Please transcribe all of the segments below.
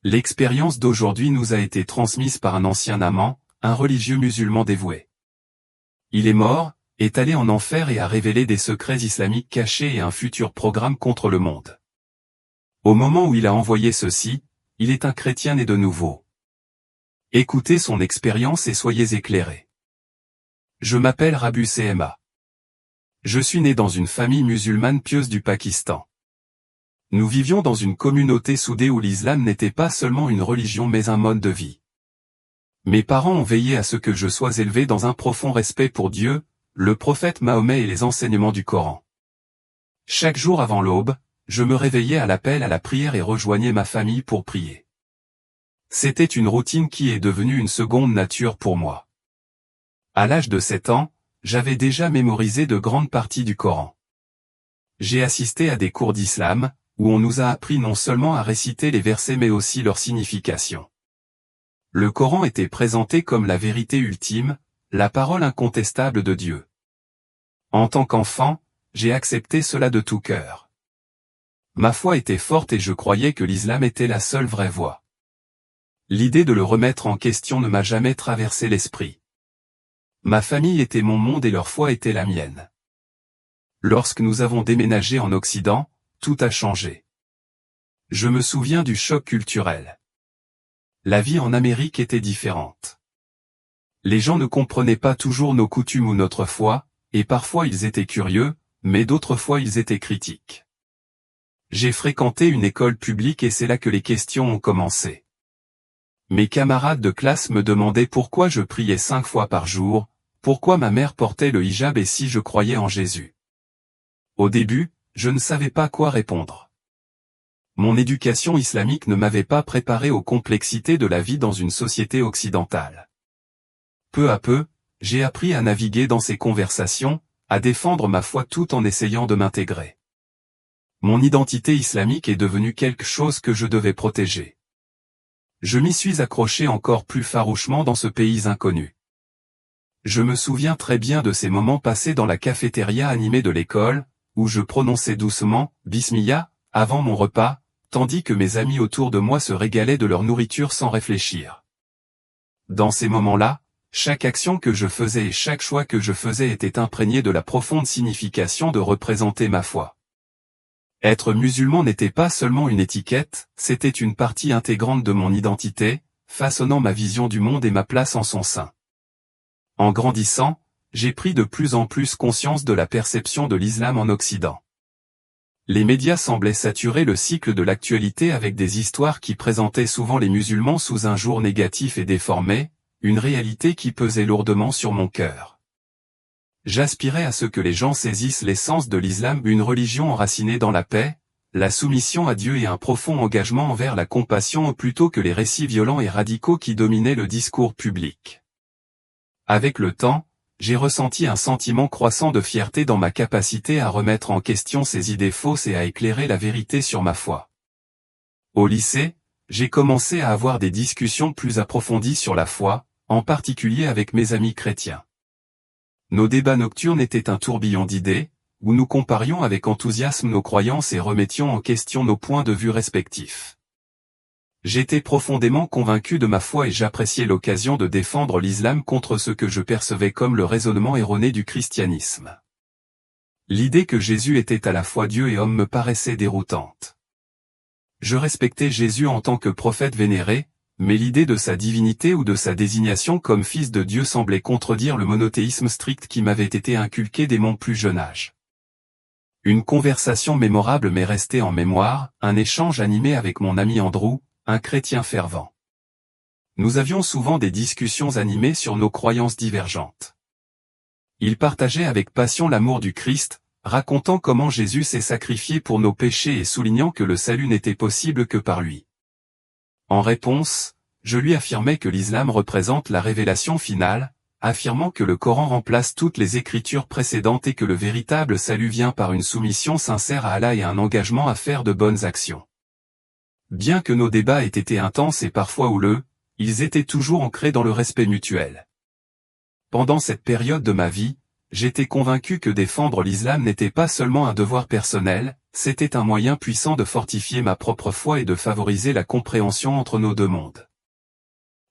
L'expérience d'aujourd'hui nous a été transmise par un ancien amant, un religieux musulman dévoué. Il est mort, est allé en enfer et a révélé des secrets islamiques cachés et un futur programme contre le monde. Au moment où il a envoyé ceci, il est un chrétien né de nouveau. Écoutez son expérience et soyez éclairés. Je m'appelle Rabu CMA. Je suis né dans une famille musulmane pieuse du Pakistan. Nous vivions dans une communauté soudée où l'islam n'était pas seulement une religion mais un mode de vie. Mes parents ont veillé à ce que je sois élevé dans un profond respect pour Dieu, le prophète Mahomet et les enseignements du Coran. Chaque jour avant l'aube, je me réveillais à l'appel à la prière et rejoignais ma famille pour prier. C'était une routine qui est devenue une seconde nature pour moi. À l'âge de 7 ans, j'avais déjà mémorisé de grandes parties du Coran. J'ai assisté à des cours d'islam, où on nous a appris non seulement à réciter les versets mais aussi leur signification. Le Coran était présenté comme la vérité ultime, la parole incontestable de Dieu. En tant qu'enfant, j'ai accepté cela de tout cœur. Ma foi était forte et je croyais que l'islam était la seule vraie voie. L'idée de le remettre en question ne m'a jamais traversé l'esprit. Ma famille était mon monde et leur foi était la mienne. Lorsque nous avons déménagé en Occident, tout a changé. Je me souviens du choc culturel. La vie en Amérique était différente. Les gens ne comprenaient pas toujours nos coutumes ou notre foi, et parfois ils étaient curieux, mais d'autres fois ils étaient critiques. J'ai fréquenté une école publique et c'est là que les questions ont commencé. Mes camarades de classe me demandaient pourquoi je priais 5 fois par jour, pourquoi ma mère portait le hijab et si je croyais en Jésus. Au début, je ne savais pas quoi répondre. Mon éducation islamique ne m'avait pas préparé aux complexités de la vie dans une société occidentale. Peu à peu, j'ai appris à naviguer dans ces conversations, à défendre ma foi tout en essayant de m'intégrer. Mon identité islamique est devenue quelque chose que je devais protéger. Je m'y suis accroché encore plus farouchement dans ce pays inconnu. Je me souviens très bien de ces moments passés dans la cafétéria animée de l'école, où je prononçais doucement « Bismillah » avant mon repas, tandis que mes amis autour de moi se régalaient de leur nourriture sans réfléchir. Dans ces moments-là, chaque action que je faisais et chaque choix que je faisais était imprégné de la profonde signification de représenter ma foi. Être musulman n'était pas seulement une étiquette, c'était une partie intégrante de mon identité, façonnant ma vision du monde et ma place en son sein. En grandissant, j'ai pris de plus en plus conscience de la perception de l'islam en Occident. Les médias semblaient saturer le cycle de l'actualité avec des histoires qui présentaient souvent les musulmans sous un jour négatif et déformé, une réalité qui pesait lourdement sur mon cœur. J'aspirais à ce que les gens saisissent l'essence de l'islam, une religion enracinée dans la paix, la soumission à Dieu et un profond engagement envers la compassion plutôt que les récits violents et radicaux qui dominaient le discours public. Avec le temps, j'ai ressenti un sentiment croissant de fierté dans ma capacité à remettre en question ces idées fausses et à éclairer la vérité sur ma foi. Au lycée, j'ai commencé à avoir des discussions plus approfondies sur la foi, en particulier avec mes amis chrétiens. Nos débats nocturnes étaient un tourbillon d'idées, où nous comparions avec enthousiasme nos croyances et remettions en question nos points de vue respectifs. J'étais profondément convaincu de ma foi et j'appréciais l'occasion de défendre l'islam contre ce que je percevais comme le raisonnement erroné du christianisme. L'idée que Jésus était à la fois Dieu et homme me paraissait déroutante. Je respectais Jésus en tant que prophète vénéré, mais l'idée de sa divinité ou de sa désignation comme fils de Dieu semblait contredire le monothéisme strict qui m'avait été inculqué dès mon plus jeune âge. Une conversation mémorable m'est restée en mémoire, un échange animé avec mon ami Andrew, un chrétien fervent. Nous avions souvent des discussions animées sur nos croyances divergentes. Il partageait avec passion l'amour du Christ, racontant comment Jésus s'est sacrifié pour nos péchés et soulignant que le salut n'était possible que par lui. En réponse, je lui affirmais que l'islam représente la révélation finale, affirmant que le Coran remplace toutes les écritures précédentes et que le véritable salut vient par une soumission sincère à Allah et un engagement à faire de bonnes actions. Bien que nos débats aient été intenses et parfois houleux, ils étaient toujours ancrés dans le respect mutuel. Pendant cette période de ma vie, j'étais convaincu que défendre l'islam n'était pas seulement un devoir personnel, c'était un moyen puissant de fortifier ma propre foi et de favoriser la compréhension entre nos deux mondes.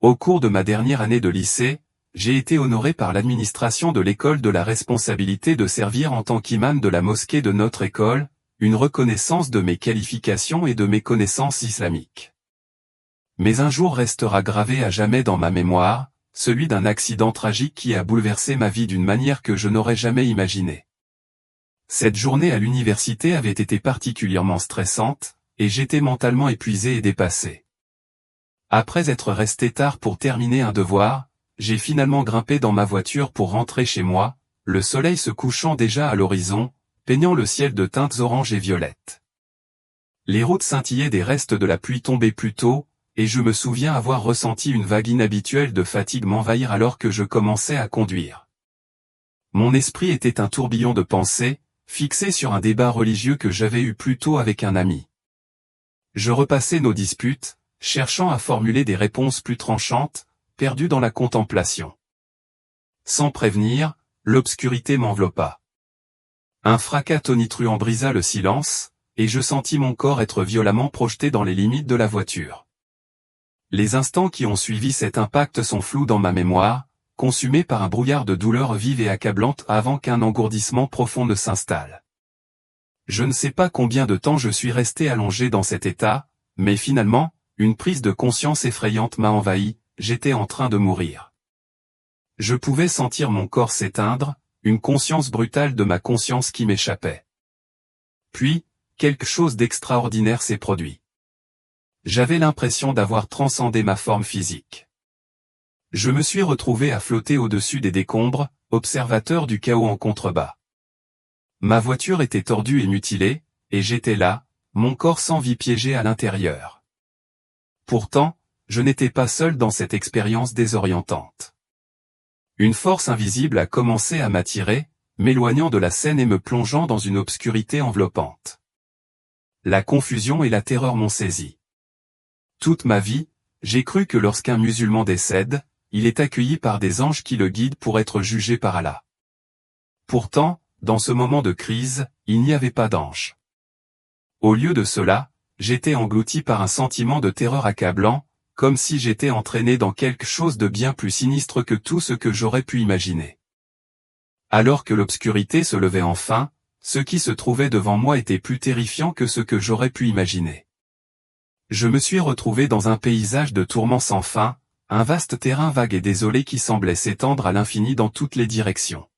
Au cours de ma dernière année de lycée, j'ai été honoré par l'administration de l'école de la responsabilité de servir en tant qu'imam de la mosquée de notre école, une reconnaissance de mes qualifications et de mes connaissances islamiques. Mais un jour restera gravé à jamais dans ma mémoire, celui d'un accident tragique qui a bouleversé ma vie d'une manière que je n'aurais jamais imaginée. Cette journée à l'université avait été particulièrement stressante, et j'étais mentalement épuisé et dépassé. Après être resté tard pour terminer un devoir, j'ai finalement grimpé dans ma voiture pour rentrer chez moi, le soleil se couchant déjà à l'horizon, peignant le ciel de teintes oranges et violettes. Les routes scintillaient des restes de la pluie tombée plus tôt, et je me souviens avoir ressenti une vague inhabituelle de fatigue m'envahir alors que je commençais à conduire. Mon esprit était un tourbillon de pensées, fixé sur un débat religieux que j'avais eu plus tôt avec un ami. Je repassais nos disputes, cherchant à formuler des réponses plus tranchantes, perdu dans la contemplation. Sans prévenir, l'obscurité m'enveloppa. Un fracas tonitruant brisa le silence, et je sentis mon corps être violemment projeté dans les limites de la voiture. Les instants qui ont suivi cet impact sont flous dans ma mémoire, consumés par un brouillard de douleur vive et accablante avant qu'un engourdissement profond ne s'installe. Je ne sais pas combien de temps je suis resté allongé dans cet état, mais finalement, une prise de conscience effrayante m'a envahi, j'étais en train de mourir. Je pouvais sentir mon corps s'éteindre, une conscience brutale de ma conscience qui m'échappait. Puis, quelque chose d'extraordinaire s'est produit. J'avais l'impression d'avoir transcendé ma forme physique. Je me suis retrouvé à flotter au-dessus des décombres, observateur du chaos en contrebas. Ma voiture était tordue et mutilée, et j'étais là, mon corps sans vie piégé à l'intérieur. Pourtant, je n'étais pas seul dans cette expérience désorientante. Une force invisible a commencé à m'attirer, m'éloignant de la scène et me plongeant dans une obscurité enveloppante. La confusion et la terreur m'ont saisi. Toute ma vie, j'ai cru que lorsqu'un musulman décède, il est accueilli par des anges qui le guident pour être jugé par Allah. Pourtant, dans ce moment de crise, il n'y avait pas d'ange. Au lieu de cela, j'étais englouti par un sentiment de terreur accablant, comme si j'étais entraîné dans quelque chose de bien plus sinistre que tout ce que j'aurais pu imaginer. Alors que l'obscurité se levait enfin, ce qui se trouvait devant moi était plus terrifiant que ce que j'aurais pu imaginer. Je me suis retrouvé dans un paysage de tourments sans fin, un vaste terrain vague et désolé qui semblait s'étendre à l'infini dans toutes les directions.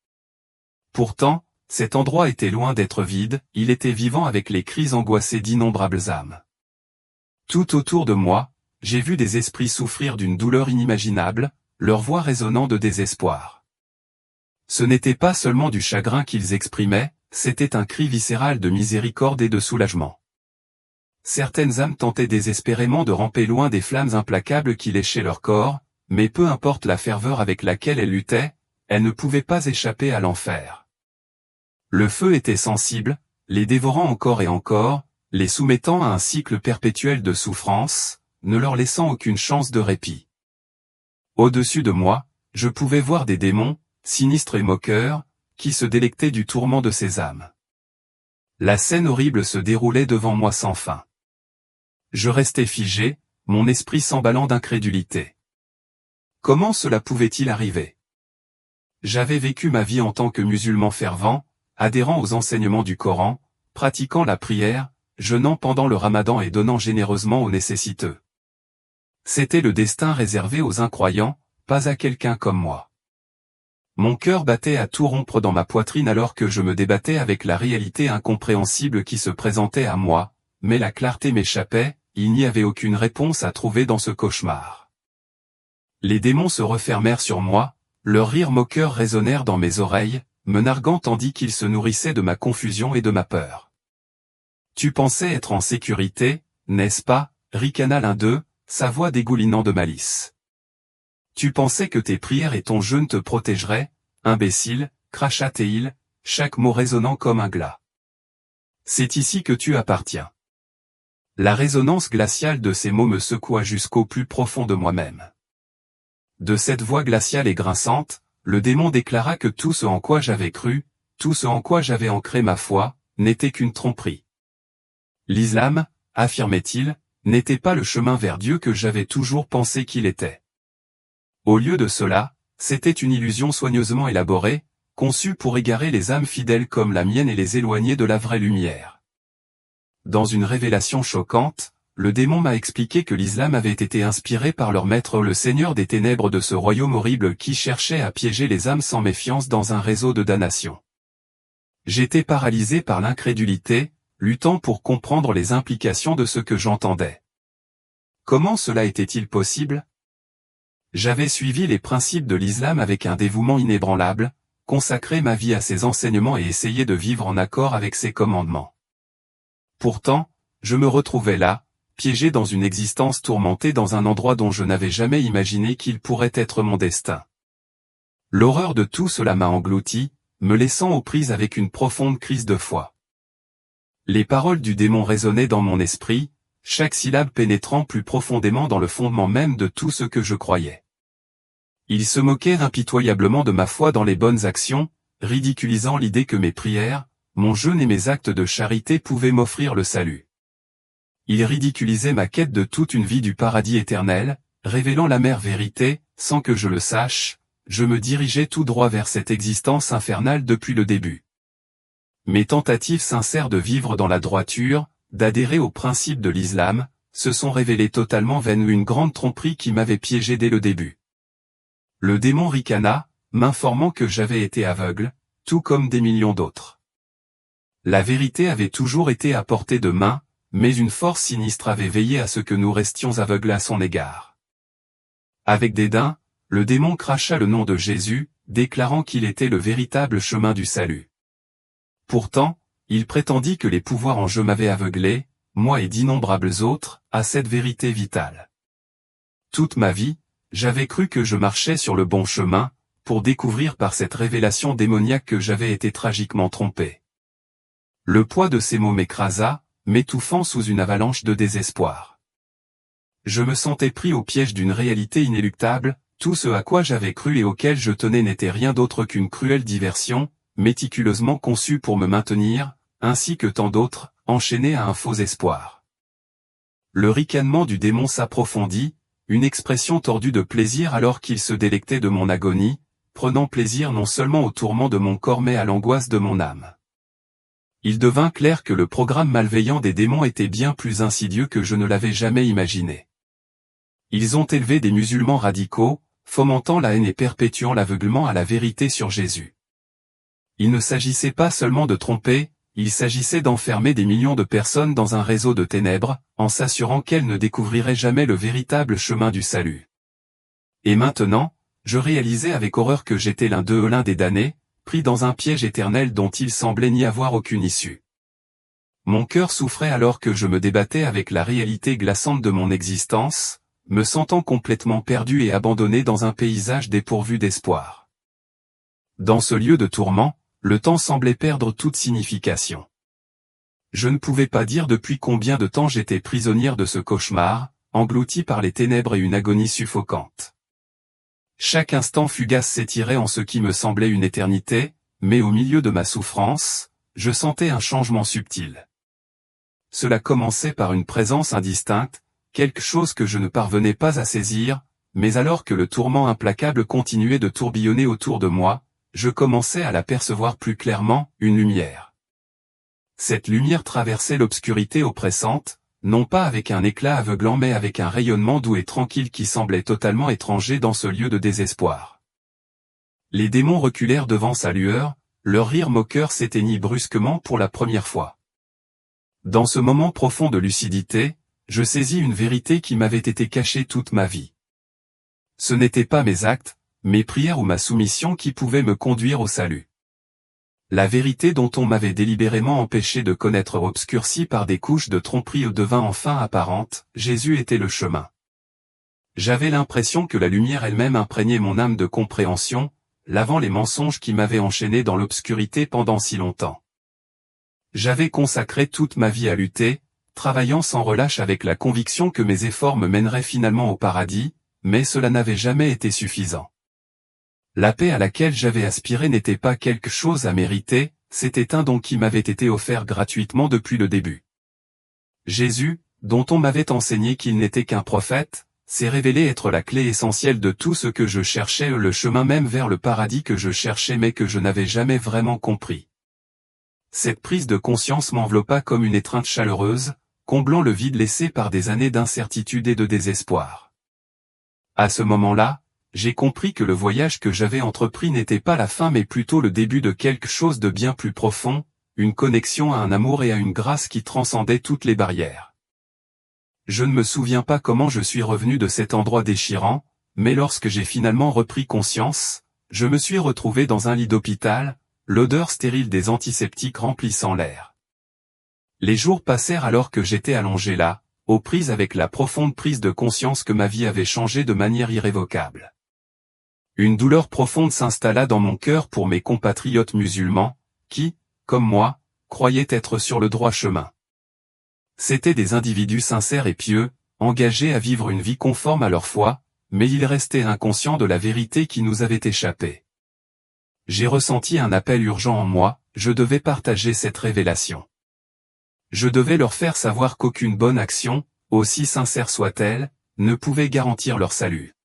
Pourtant, cet endroit était loin d'être vide, il était vivant avec les cris angoissés d'innombrables âmes. Tout autour de moi, j'ai vu des esprits souffrir d'une douleur inimaginable, leur voix résonnant de désespoir. Ce n'était pas seulement du chagrin qu'ils exprimaient, c'était un cri viscéral de miséricorde et de soulagement. Certaines âmes tentaient désespérément de ramper loin des flammes implacables qui léchaient leur corps, mais peu importe la ferveur avec laquelle elles luttaient, elles ne pouvaient pas échapper à l'enfer. Le feu était sensible, les dévorant encore et encore, les soumettant à un cycle perpétuel de souffrance, ne leur laissant aucune chance de répit. Au-dessus de moi, je pouvais voir des démons, sinistres et moqueurs, qui se délectaient du tourment de ces âmes. La scène horrible se déroulait devant moi sans fin. Je restais figé, mon esprit s'emballant d'incrédulité. Comment cela pouvait-il arriver? J'avais vécu ma vie en tant que musulman fervent, adhérant aux enseignements du Coran, pratiquant la prière, jeûnant pendant le Ramadan et donnant généreusement aux nécessiteux. C'était le destin réservé aux incroyants, pas à quelqu'un comme moi. Mon cœur battait à tout rompre dans ma poitrine alors que je me débattais avec la réalité incompréhensible qui se présentait à moi, mais la clarté m'échappait, il n'y avait aucune réponse à trouver dans ce cauchemar. Les démons se refermèrent sur moi, leurs rires moqueurs résonnèrent dans mes oreilles, me narguant tandis qu'ils se nourrissaient de ma confusion et de ma peur. Tu pensais être en sécurité, n'est-ce pas, ricana l'un d'eux, sa voix dégoulinant de malice. Tu pensais que tes prières et ton jeûne te protégeraient, imbécile, cracha-t-il, chaque mot résonnant comme un glas. C'est ici que tu appartiens. La résonance glaciale de ces mots me secoua jusqu'au plus profond de moi-même. De cette voix glaciale et grinçante, le démon déclara que tout ce en quoi j'avais cru, tout ce en quoi j'avais ancré ma foi, n'était qu'une tromperie. L'islam, affirmait-il, n'était pas le chemin vers Dieu que j'avais toujours pensé qu'il était. Au lieu de cela, c'était une illusion soigneusement élaborée, conçue pour égarer les âmes fidèles comme la mienne et les éloigner de la vraie lumière. Dans une révélation choquante, le démon m'a expliqué que l'islam avait été inspiré par leur maître le seigneur des ténèbres de ce royaume horrible qui cherchait à piéger les âmes sans méfiance dans un réseau de damnation. J'étais paralysé par l'incrédulité, luttant pour comprendre les implications de ce que j'entendais. Comment cela était-il possible? J'avais suivi les principes de l'islam avec un dévouement inébranlable, consacré ma vie à ses enseignements et essayé de vivre en accord avec ses commandements. Pourtant, je me retrouvais là, piégé dans une existence tourmentée dans un endroit dont je n'avais jamais imaginé qu'il pourrait être mon destin. L'horreur de tout cela m'a englouti, me laissant aux prises avec une profonde crise de foi. Les paroles du démon résonnaient dans mon esprit, chaque syllabe pénétrant plus profondément dans le fondement même de tout ce que je croyais. Il se moquait impitoyablement de ma foi dans les bonnes actions, ridiculisant l'idée que mes prières, mon jeûne et mes actes de charité pouvaient m'offrir le salut. Il ridiculisait ma quête de toute une vie du paradis éternel, révélant l'amère vérité, sans que je le sache, je me dirigeais tout droit vers cette existence infernale depuis le début. Mes tentatives sincères de vivre dans la droiture, d'adhérer aux principes de l'islam, se sont révélées totalement vaines, une grande tromperie qui m'avait piégé dès le début. Le démon ricana, m'informant que j'avais été aveugle, tout comme des millions d'autres. La vérité avait toujours été à portée de main, mais une force sinistre avait veillé à ce que nous restions aveugles à son égard. Avec dédain, le démon cracha le nom de Jésus, déclarant qu'il était le véritable chemin du salut. Pourtant, il prétendit que les pouvoirs en jeu m'avaient aveuglé, moi et d'innombrables autres, à cette vérité vitale. Toute ma vie, j'avais cru que je marchais sur le bon chemin, pour découvrir par cette révélation démoniaque que j'avais été tragiquement trompé. Le poids de ces mots m'écrasa, m'étouffant sous une avalanche de désespoir. Je me sentais pris au piège d'une réalité inéluctable, tout ce à quoi j'avais cru et auquel je tenais n'était rien d'autre qu'une cruelle diversion, méticuleusement conçue pour me maintenir, ainsi que tant d'autres, enchaînés à un faux espoir. Le ricanement du démon s'approfondit, une expression tordue de plaisir alors qu'il se délectait de mon agonie, prenant plaisir non seulement au tourment de mon corps mais à l'angoisse de mon âme. Il devint clair que le programme malveillant des démons était bien plus insidieux que je ne l'avais jamais imaginé. Ils ont élevé des musulmans radicaux, fomentant la haine et perpétuant l'aveuglement à la vérité sur Jésus. Il ne s'agissait pas seulement de tromper, il s'agissait d'enfermer des millions de personnes dans un réseau de ténèbres, en s'assurant qu'elles ne découvriraient jamais le véritable chemin du salut. Et maintenant, je réalisais avec horreur que j'étais l'un des damnés, pris dans un piège éternel dont il semblait n'y avoir aucune issue. Mon cœur souffrait alors que je me débattais avec la réalité glaçante de mon existence, me sentant complètement perdu et abandonné dans un paysage dépourvu d'espoir. Dans ce lieu de tourment, le temps semblait perdre toute signification. Je ne pouvais pas dire depuis combien de temps j'étais prisonnière de ce cauchemar, englouti par les ténèbres et une agonie suffocante. Chaque instant fugace s'étirait en ce qui me semblait une éternité, mais au milieu de ma souffrance, je sentais un changement subtil. Cela commençait par une présence indistincte, quelque chose que je ne parvenais pas à saisir, mais alors que le tourment implacable continuait de tourbillonner autour de moi, je commençais à l'apercevoir plus clairement, une lumière. Cette lumière traversait l'obscurité oppressante, non pas avec un éclat aveuglant mais avec un rayonnement doux et tranquille qui semblait totalement étranger dans ce lieu de désespoir. Les démons reculèrent devant sa lueur, leur rire moqueur s'éteignit brusquement pour la première fois. Dans ce moment profond de lucidité, je saisis une vérité qui m'avait été cachée toute ma vie. Ce n'étaient pas mes actes, mes prières ou ma soumission qui pouvaient me conduire au salut. La vérité dont on m'avait délibérément empêché de connaître obscurcie par des couches de tromperie devint enfin apparente, Jésus était le chemin. J'avais l'impression que la lumière elle-même imprégnait mon âme de compréhension, lavant les mensonges qui m'avaient enchaîné dans l'obscurité pendant si longtemps. J'avais consacré toute ma vie à lutter, travaillant sans relâche avec la conviction que mes efforts me mèneraient finalement au paradis, mais cela n'avait jamais été suffisant. La paix à laquelle j'avais aspiré n'était pas quelque chose à mériter, c'était un don qui m'avait été offert gratuitement depuis le début. Jésus, dont on m'avait enseigné qu'il n'était qu'un prophète, s'est révélé être la clé essentielle de tout ce que je cherchais, le chemin même vers le paradis que je cherchais mais que je n'avais jamais vraiment compris. Cette prise de conscience m'enveloppa comme une étreinte chaleureuse, comblant le vide laissé par des années d'incertitude et de désespoir. À ce moment-là, j'ai compris que le voyage que j'avais entrepris n'était pas la fin mais plutôt le début de quelque chose de bien plus profond, une connexion à un amour et à une grâce qui transcendaient toutes les barrières. Je ne me souviens pas comment je suis revenu de cet endroit déchirant, mais lorsque j'ai finalement repris conscience, je me suis retrouvé dans un lit d'hôpital, l'odeur stérile des antiseptiques remplissant l'air. Les jours passèrent alors que j'étais allongé là, aux prises avec la profonde prise de conscience que ma vie avait changé de manière irrévocable. Une douleur profonde s'installa dans mon cœur pour mes compatriotes musulmans, qui, comme moi, croyaient être sur le droit chemin. C'étaient des individus sincères et pieux, engagés à vivre une vie conforme à leur foi, mais ils restaient inconscients de la vérité qui nous avait échappé. J'ai ressenti un appel urgent en moi, je devais partager cette révélation. Je devais leur faire savoir qu'aucune bonne action, aussi sincère soit-elle, ne pouvait garantir leur salut.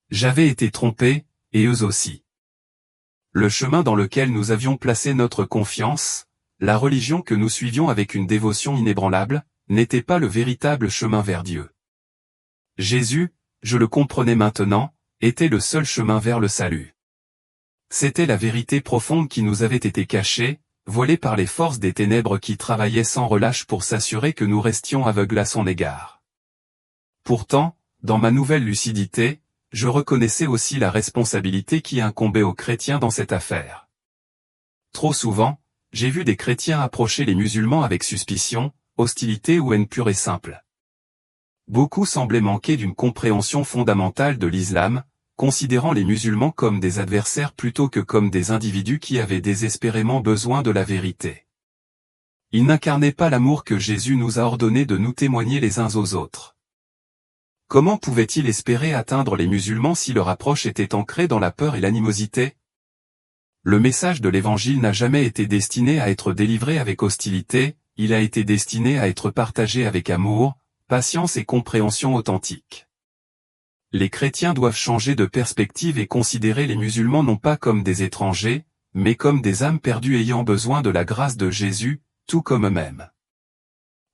J'avais été trompé, et eux aussi. Le chemin dans lequel nous avions placé notre confiance, la religion que nous suivions avec une dévotion inébranlable, n'était pas le véritable chemin vers Dieu. Jésus, je le comprenais maintenant, était le seul chemin vers le salut. C'était la vérité profonde qui nous avait été cachée, voilée par les forces des ténèbres qui travaillaient sans relâche pour s'assurer que nous restions aveugles à son égard. Pourtant, dans ma nouvelle lucidité, je reconnaissais aussi la responsabilité qui incombait aux chrétiens dans cette affaire. Trop souvent, j'ai vu des chrétiens approcher les musulmans avec suspicion, hostilité ou haine pure et simple. Beaucoup semblaient manquer d'une compréhension fondamentale de l'islam, considérant les musulmans comme des adversaires plutôt que comme des individus qui avaient désespérément besoin de la vérité. Ils n'incarnaient pas l'amour que Jésus nous a ordonné de nous témoigner les uns aux autres. Comment pouvaient-ils espérer atteindre les musulmans si leur approche était ancrée dans la peur et l'animosité ? Le message de l'Évangile n'a jamais été destiné à être délivré avec hostilité, il a été destiné à être partagé avec amour, patience et compréhension authentique. Les chrétiens doivent changer de perspective et considérer les musulmans non pas comme des étrangers, mais comme des âmes perdues ayant besoin de la grâce de Jésus, tout comme eux-mêmes.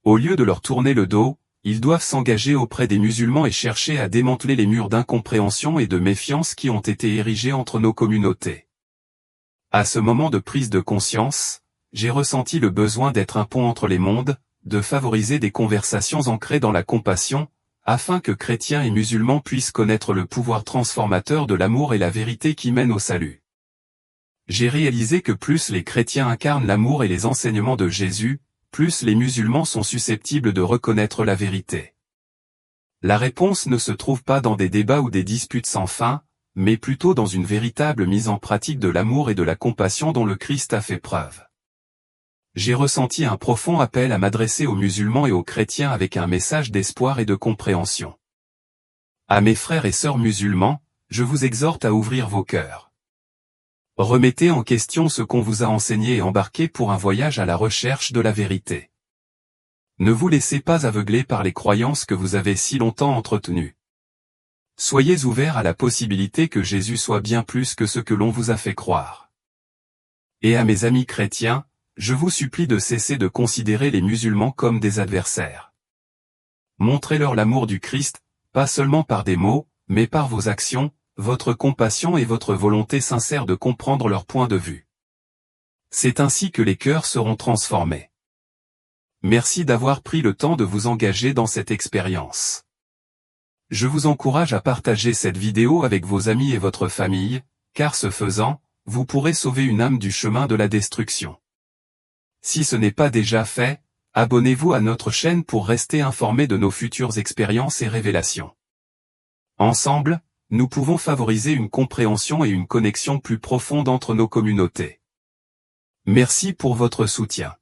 Au lieu de leur tourner le dos, ils doivent s'engager auprès des musulmans et chercher à démanteler les murs d'incompréhension et de méfiance qui ont été érigés entre nos communautés. À ce moment de prise de conscience, j'ai ressenti le besoin d'être un pont entre les mondes, de favoriser des conversations ancrées dans la compassion, afin que chrétiens et musulmans puissent connaître le pouvoir transformateur de l'amour et la vérité qui mènent au salut. J'ai réalisé que plus les chrétiens incarnent l'amour et les enseignements de Jésus, plus les musulmans sont susceptibles de reconnaître la vérité. La réponse ne se trouve pas dans des débats ou des disputes sans fin, mais plutôt dans une véritable mise en pratique de l'amour et de la compassion dont le Christ a fait preuve. J'ai ressenti un profond appel à m'adresser aux musulmans et aux chrétiens avec un message d'espoir et de compréhension. À mes frères et sœurs musulmans, je vous exhorte à ouvrir vos cœurs. Remettez en question ce qu'on vous a enseigné et embarquez pour un voyage à la recherche de la vérité. Ne vous laissez pas aveugler par les croyances que vous avez si longtemps entretenues. Soyez ouverts à la possibilité que Jésus soit bien plus que ce que l'on vous a fait croire. Et à mes amis chrétiens, je vous supplie de cesser de considérer les musulmans comme des adversaires. Montrez-leur l'amour du Christ, pas seulement par des mots, mais par vos actions, votre compassion et votre volonté sincère de comprendre leur point de vue. C'est ainsi que les cœurs seront transformés. Merci d'avoir pris le temps de vous engager dans cette expérience. Je vous encourage à partager cette vidéo avec vos amis et votre famille, car ce faisant, vous pourrez sauver une âme du chemin de la destruction. Si ce n'est pas déjà fait, abonnez-vous à notre chaîne pour rester informé de nos futures expériences et révélations. Ensemble, nous pouvons favoriser une compréhension et une connexion plus profonde entre nos communautés. Merci pour votre soutien.